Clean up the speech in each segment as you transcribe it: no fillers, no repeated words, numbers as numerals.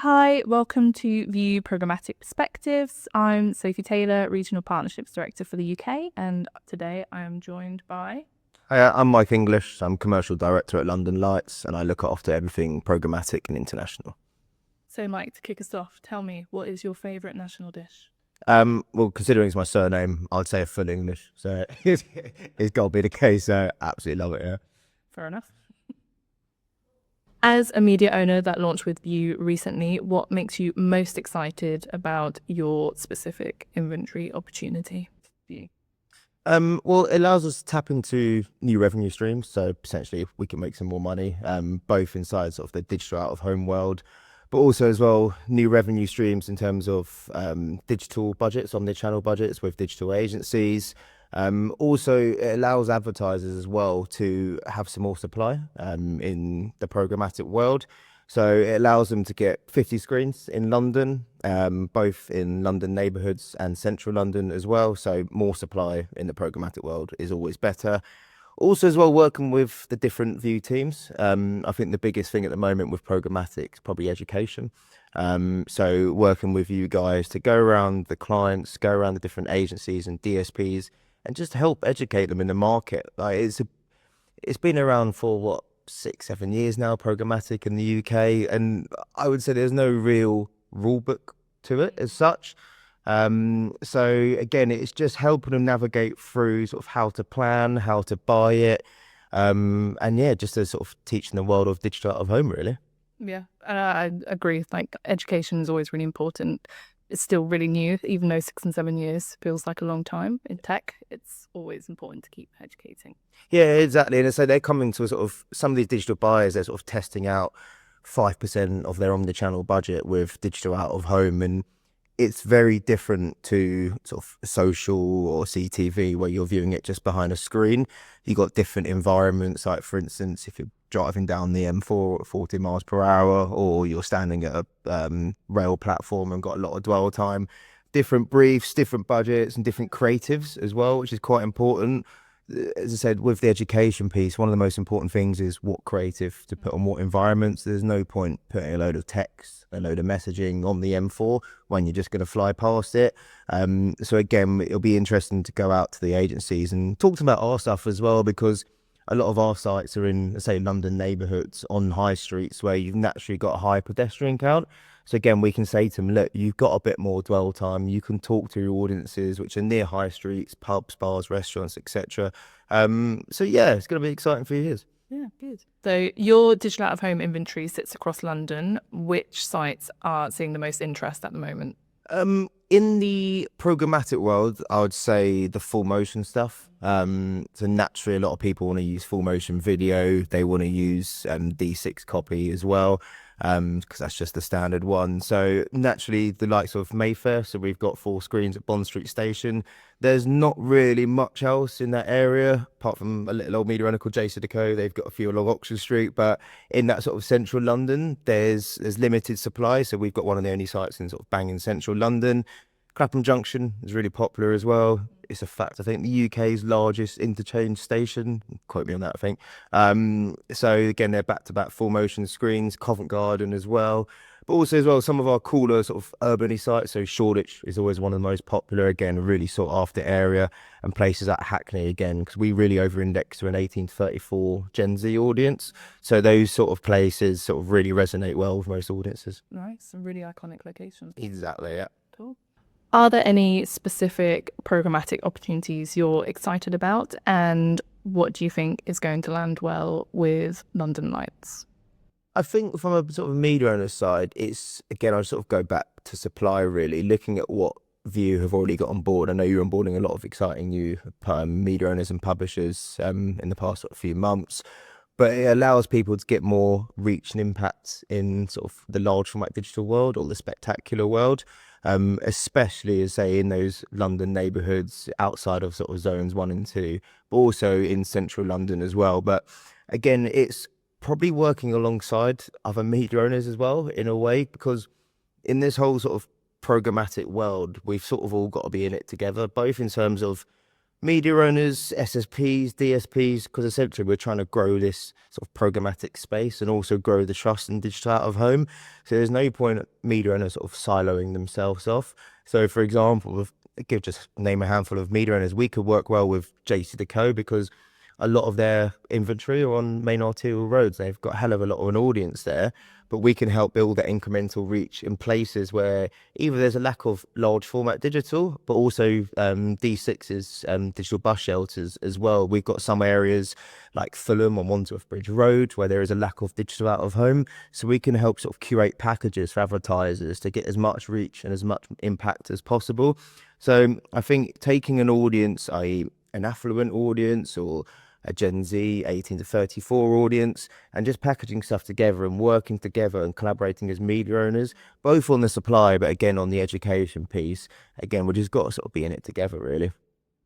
Hi, welcome to View Programmatic Perspectives. I'm Sophie Taylor, Regional Partnerships Director for the UK, and today I am joined by... Hi, I'm Mike English. I'm Commercial Director at London Lights, and I look after everything programmatic and international. So Mike, to kick us off, tell me, what is your favourite national dish? Well, considering it's my surname, I'd say a full English, so it's got to be the case. So absolutely love it. Yeah. Fair enough. As a media owner that launched with View recently, what makes you most excited about your specific inventory opportunity? View. Well, it allows us to tap into new revenue streams. So potentially we can make some more money, both inside sort of the digital out of home world, but also as well new revenue streams in terms of digital budgets, omni-channel budgets with digital agencies. Also, it allows advertisers as well to have some more supply in the programmatic world. So it allows them to get 50 screens in London, both in London neighbourhoods and central London as well. So more supply in the programmatic world is always better. Also, as well, working with the different View teams. I think the biggest thing at the moment with programmatic is probably education. So working with you guys to go around the clients, go around the different agencies and DSPs, and just help educate them in the market. Like it's been around for what, 6-7 years now, programmatic in the UK, and I would say there's no real rule book to it as such. So again, it's just helping them navigate through sort of how to plan, how to buy it, and yeah, just to sort of teaching the world of digital out of home, really. Yeah, I agree. Like, education is always really important. It's still really new, even though 6 and 7 years feels like a long time in tech. It's always important to keep educating. Yeah, exactly. And so they're coming to a sort of some of these digital buyers, they're sort of testing out 5% of their omnichannel budget with digital out of home. And it's very different to sort of social or CTV where you're viewing it just behind a screen. You've got different environments, like for instance, if you're driving down the M4 at 40 miles per hour, or you're standing at a rail platform and got a lot of dwell time, different briefs, different budgets, and different creatives as well, which is quite important. As I said, with the education piece, one of the most important things is what creative to put on what environments. There's no point putting a load of text, a load of messaging on the M4 when you're just going to fly past it. So again, it'll be interesting to go out to the agencies and talk to them about our stuff as well, because a lot of our sites are in, say, London neighbourhoods on high streets where you've naturally got a high pedestrian count. So again, we can say to them, look, you've got a bit more dwell time. You can talk to your audiences, which are near high streets, pubs, bars, restaurants, etc. So yeah, it's going to be exciting for years. Yeah, good. So your digital out of home inventory sits across London. Which sites are seeing the most interest at the moment? In the programmatic world, I would say the full motion stuff. So naturally, a lot of people want to use full motion video. They want to use D6 copy as well, because that's just the standard one. So naturally, the likes of Mayfair. So we've got 4 screens at Bond Street Station. There's not really much else in that area, apart from a little old media owner called J Deco. They've got a few along Oxford Street, but in that sort of central London, there's limited supply. So we've got one of the only sites in sort of banging central London. Clapham Junction is really popular as well. It's a fact, I think, the UK's largest interchange station. Quote me on that, I think. So again, they're back-to-back full motion screens. Covent Garden as well. But also as well, some of our cooler sort of urban sites. So Shoreditch is always one of the most popular. Again, a really sought after area. And places like Hackney again, because we really over-index to an 18 to 34 Gen Z audience. So those sort of places sort of really resonate well with most audiences. Nice, some really iconic locations. Exactly, yeah. Cool. Are there any specific programmatic opportunities you're excited about? And what do you think is going to land well with London Lights? I think from a sort of media owner side, it's again, I sort of go back to supply really, looking at what View have already got on board. I know you're onboarding a lot of exciting new media owners and publishers in the past sort of few months, but it allows people to get more reach and impact in sort of the large format digital world or the spectacular world. Especially as say in those London neighbourhoods outside of sort of zones 1 and 2, but also in central London as well. But again, it's probably working alongside other media owners as well in a way, because in this whole sort of programmatic world, we've sort of all got to be in it together, both in terms of Media owners, SSPs, DSPs, because essentially we're trying to grow this sort of programmatic space and also grow the trust in digital out of home. So there's no point media owners sort of siloing themselves off. So for example, if I could just name a handful of media owners, we could work well with JC because a lot of their inventory are on main arterial roads. They've got a hell of a lot of an audience there, but we can help build that incremental reach in places where either there's a lack of large format digital, but also D6's digital bus shelters as well. We've got some areas like Fulham on Wandsworth Bridge Road where there is a lack of digital out of home. So we can help sort of curate packages for advertisers to get as much reach and as much impact as possible. So I think taking an audience, i.e. an affluent audience or a Gen Z 18 to 34 audience, and just packaging stuff together and working together and collaborating as media owners, both on the supply, but again, on the education piece. Again, we just got to sort of be in it together, really.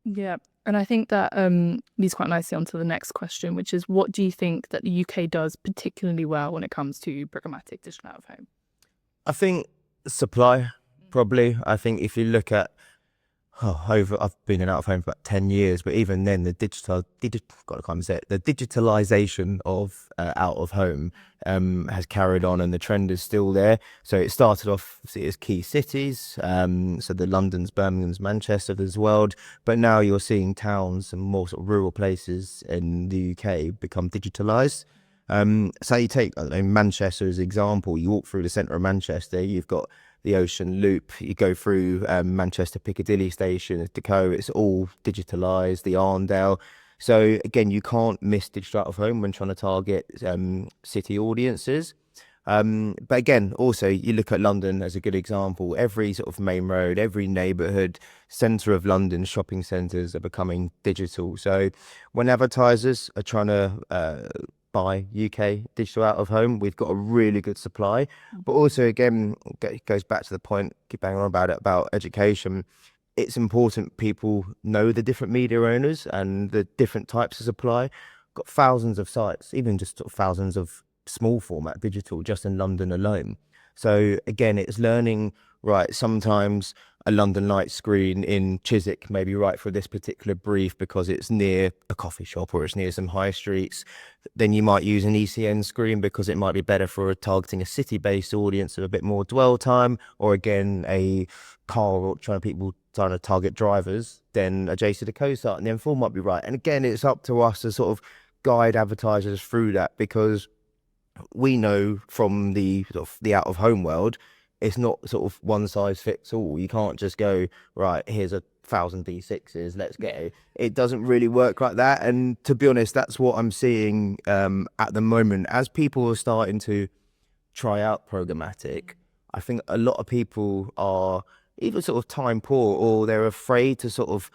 Yeah. And I think that leads quite nicely onto the next question, which is what do you think that the UK does particularly well when it comes to programmatic digital out of home? I think supply, probably. I think if you look at I've been in out of home for about 10 years, but even then the digitalization of out of home has carried on, and the trend is still there. So it started off as key cities, so the Londons, Birmingham's, Manchester as well, but now you're seeing towns and more sort of rural places in the UK become digitalized. So you take, I don't know, Manchester as an example. You walk through the centre of Manchester, you've got the Ocean Loop, you go through Manchester Piccadilly Station, Deco, it's all digitalised, the Arndale. So again, you can't miss digital out of home when trying to target city audiences. But again, also you look at London as a good example. Every sort of main road, every neighbourhood, centre of London, shopping centres are becoming digital. So when advertisers are trying to buy UK digital out of home, we've got a really good supply. But also, again, it goes back to the point, keep banging on about it, about education. It's important people know the different media owners and the different types of supply. Got thousands of sites, even just sort of thousands of small format digital just in London alone. So again, it's learning, right, sometimes a London Light screen in Chiswick may be right for this particular brief because it's near a coffee shop or it's near some high streets. Then you might use an ECN screen because it might be better for targeting a city-based audience of a bit more dwell time, or again, a car or trying to target drivers, then a JC Decaux site and the M4 might be right. And again, it's up to us to sort of guide advertisers through that, because we know from the sort of the out of home world, it's not sort of one size fits all. You can't just go, right, here's 1,000 D6s, let's go. It doesn't really work like that. And to be honest, that's what I'm seeing at the moment. As people are starting to try out programmatic, I think a lot of people are either sort of time poor or they're afraid to sort of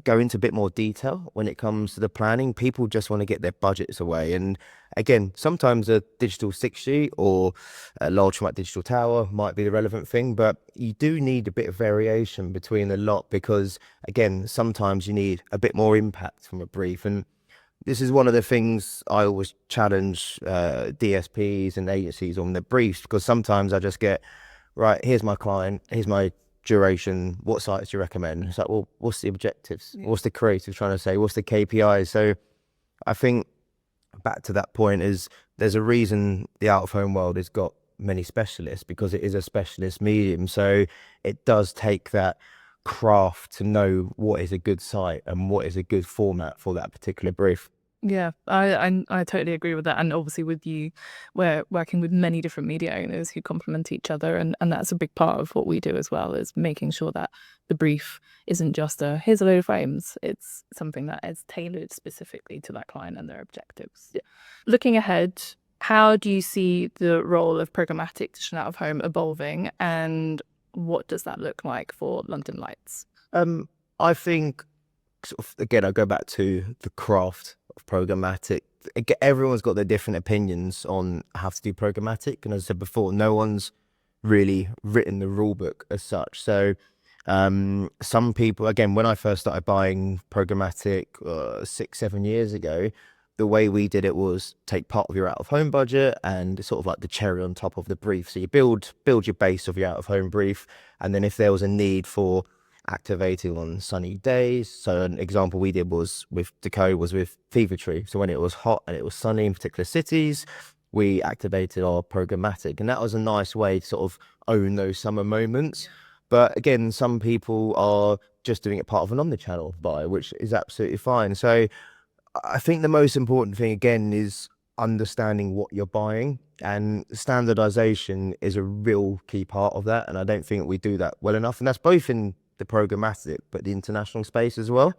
go into a bit more detail when it comes to the planning. People just want to get their budgets away. And again, sometimes a digital 6G or a large format digital tower might be the relevant thing, but you do need a bit of variation between the lot, because again, sometimes you need a bit more impact from a brief. And this is one of the things I always challenge DSPs and agencies on their briefs, because sometimes I just get, right, here's my client, here's my duration, what sites do you recommend? It's like, well, what's the objectives? What's the creative trying to say? What's the KPIs? So I think back to that point is there's a reason the out of home world has got many specialists, because it is a specialist medium. So it does take that craft to know what is a good site and what is a good format for that particular brief. Yeah, I totally agree with that. And obviously with you, we're working with many different media owners who complement each other. And that's a big part of what we do as well, is making sure that the brief isn't just here's a load of frames. It's something that is tailored specifically to that client and their objectives. Yeah. Looking ahead, how do you see the role of programmatic digital out of home evolving, and what does that look like for London Lights? I think, sort of, again, I go back to the craft of programmatic. Everyone's got their different opinions on how to do programmatic, and as I said before, no one's really written the rule book as such. So some people, again, when I first started buying programmatic 6-7 years ago, the way we did it was take part of your out of home budget and sort of like the cherry on top of the brief. So you build your base of your out of home brief, and then if there was a need for activating on sunny days. So an example we did was with Deco was with Fever Tree. So when it was hot and it was sunny in particular cities, we activated our programmatic, and that was a nice way to sort of own those summer moments. But again, some people are just doing it part of an omnichannel buy, which is absolutely fine. So I think the most important thing again is understanding what you're buying, and standardization is a real key part of that. And I don't think we do that well enough. And that's both in the programmatic, but the international space as well.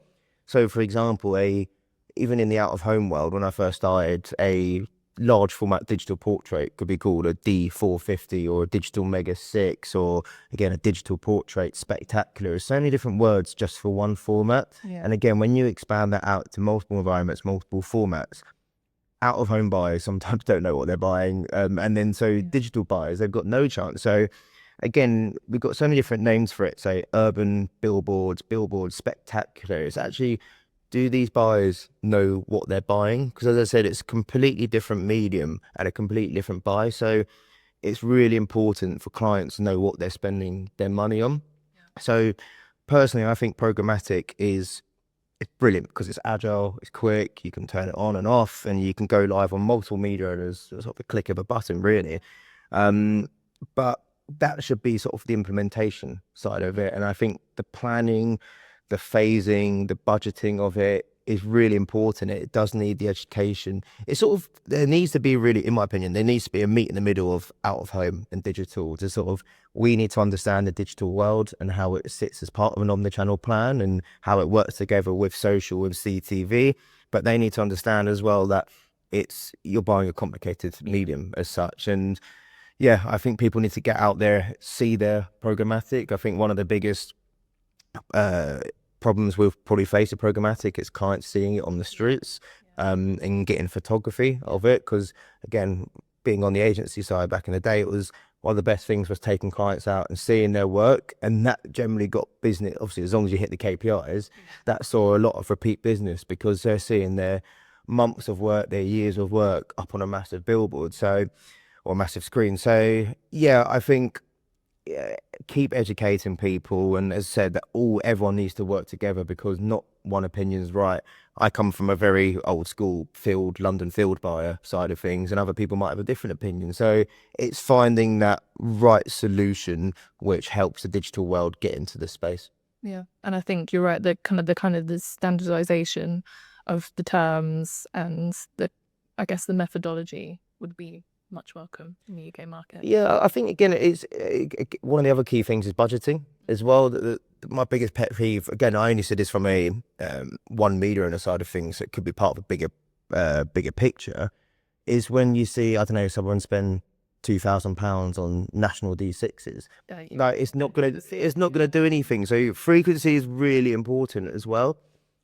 So for example, even in the out of home world, when I first started, a large format digital portrait could be called a D450 or a digital mega 6, or again a digital portrait spectacular. There's so many different words just for one format. And again, when you expand that out to multiple environments, multiple formats, out of home buyers sometimes don't know what they're buying, and then so digital buyers, they've got no chance. So again, we've got so many different names for it. Say urban billboards, spectacular. It's actually, do these buyers know what they're buying? Because as I said, it's a completely different medium and a completely different buy. So it's really important for clients to know what they're spending their money on. So personally, I think programmatic it's brilliant because it's agile, it's quick, you can turn it on and off, and you can go live on multiple media owners, sort of a click of a button, really. But that should be sort of the implementation side of it. And I think the planning, the phasing, the budgeting of it is really important. It does need the education. It's sort of, there needs to be really, in my opinion, there needs to be a meet in the middle of out of home and digital. To sort of, we need to understand the digital world and how it sits as part of an omnichannel plan and how it works together with social, with CTV. But they need to understand as well that you're buying a complicated medium as such. And yeah, I think people need to get out there, see their programmatic. I think one of the biggest problems we'll probably face with programmatic is clients seeing it on the streets, and getting photography of it. Because again, being on the agency side back in the day, it was one of the best things was taking clients out and seeing their work, and that generally got business. Obviously, as long as you hit the KPIs, that saw a lot of repeat business because they're seeing their months of work, their years of work up on a massive billboard, or a massive screen. So yeah, I think keep educating people, and as I said, that everyone needs to work together because not one opinion is right. I come from a very old school London field buyer side of things, and other people might have a different opinion. So it's finding that right solution which helps the digital world get into the space. Yeah, and I think you're right. The standardization of the terms and I guess the methodology would be much welcome in the UK market. Yeah, I think again, it's one of the other key things is budgeting as well. My biggest pet peeve, again, I only said this from a one media owner side of things. It could be part of a bigger picture. Is when you see, I don't know, someone spend £2,000 on national D6s. Like it's not gonna do anything. So frequency is really important as well.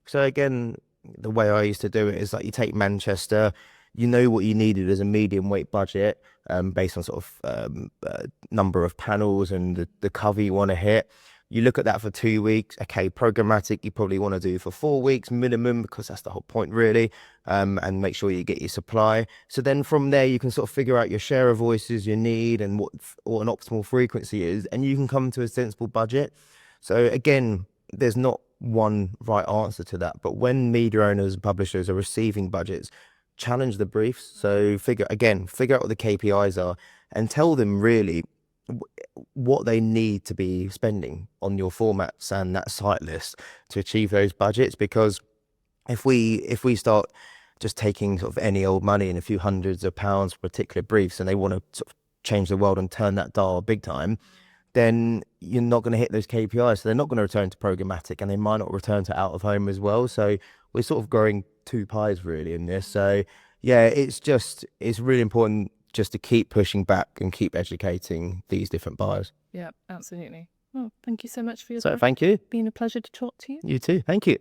So again, the way I used to do it is like you take Manchester. You know what you needed as a medium weight budget, based on sort of number of panels and the cover you want to hit. You look at that for 2 weeks. Okay, programmatic you probably want to do for 4 weeks minimum, because that's the whole point really, and make sure you get your supply. So then from there you can sort of figure out your share of voices you need and what an optimal frequency is, and you can come to a sensible budget. So again, there's not one right answer to that, but when media owners and publishers are receiving budgets, challenge the briefs. So figure out what the KPIs are and tell them really what they need to be spending on your formats and that site list to achieve those budgets. Because if we start just taking sort of any old money and a few hundreds of pounds for particular briefs, and they want to sort of change the world and turn that dial big time, then you're not going to hit those KPIs. So they're not going to return to programmatic, and they might not return to out of home as well. So we're sort of growing two pies really in this. So yeah, it's really important just to keep pushing back and keep educating these different buyers. Yeah, absolutely. Well, thank you so much for your So time. thank you. It's been a pleasure to talk to you. You too. Thank you.